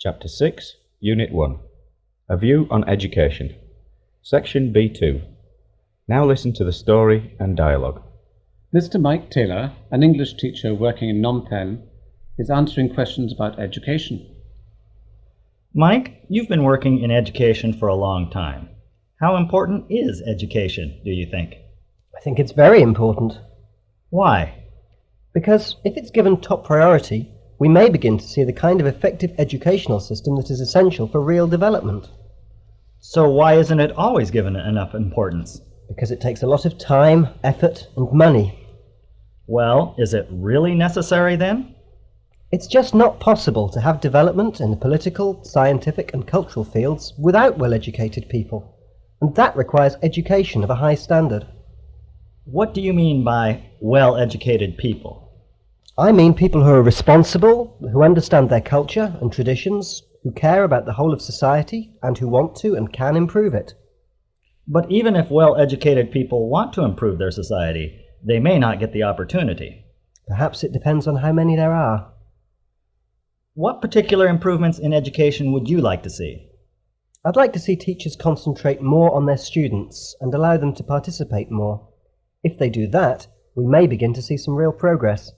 Chapter 6, Unit 1. A View on Education. Section B2. Now listen to the story and dialogue. Mr. Mike Taylor, an English teacher working in Phnom Penh, is answering questions about education. Mike, you've been working in education for a long time. How important is education, do you think? I think it's very important. Why? Because if it's given top priority, we may begin to see the kind of effective educational system that is essential for real development. So why isn't it always given enough importance? Because it takes a lot of time, effort, and money. Well, is it really necessary then? It's just not possible to have development in the political, scientific, and cultural fields without well-educated people. And that requires education of a high standard. What do you mean by well-educated people? I mean people who are responsible, who understand their culture and traditions, who care about the whole of society, and who want to and can improve it. But even if well-educated people want to improve their society, they may not get the opportunity. Perhaps it depends on how many there are. What particular improvements in education would you like to see? I'd like to see teachers concentrate more on their students and allow them to participate more. If they do that, we may begin to see some real progress.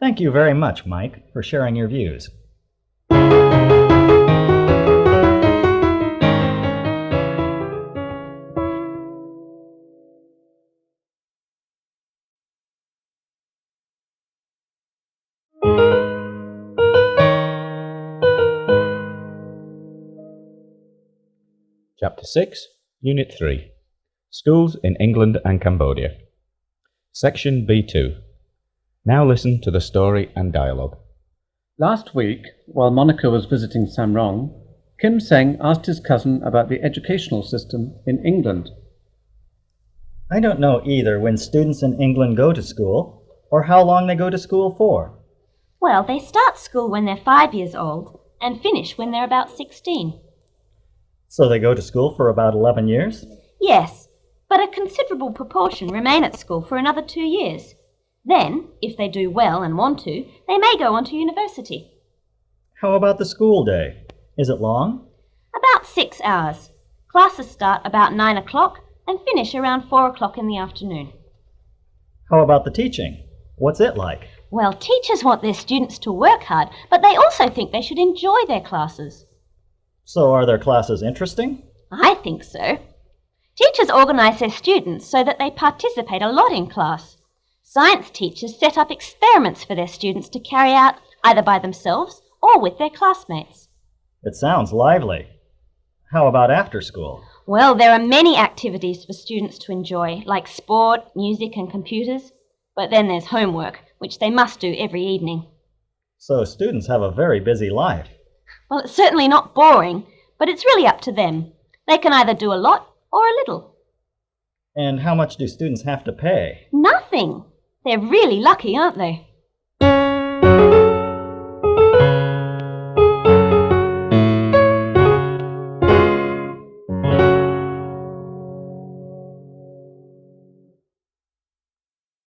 Thank you very much, Mike, for sharing your views. Chapter 6, Unit 3. Schools in England and Cambodia. Section B2. Now listen to the story and dialogue. Last week, while Monica was visiting Samrong, Kim Seng asked his cousin about the educational system in England. I don't know either when students in England go to school, or how long they go to school for. Well, they start school when they're 5 years old and finish when they're about 16. So they go to school for about 11 years? Yes, but a considerable proportion remain at school for another 2 years. Then, if they do well and want to, they may go on to university. How about the school day? Is it long? About 6 hours. Classes start about 9 o'clock and finish around 4 o'clock in the afternoon. How about the teaching? What's it like? Well, teachers want their students to work hard, but they also think they should enjoy their classes. So are their classes interesting? I think so. Teachers organise their students so that they participate a lot in class. Science teachers set up experiments for their students to carry out either by themselves or with their classmates. It sounds lively. How about after school? Well, there are many activities for students to enjoy, like sport, music and computers. But then there's homework, which they must do every evening. So students have a very busy life. Well, it's certainly not boring, but it's really up to them. They can either do a lot or a little. And how much do students have to pay? Nothing. They're really lucky, aren't they?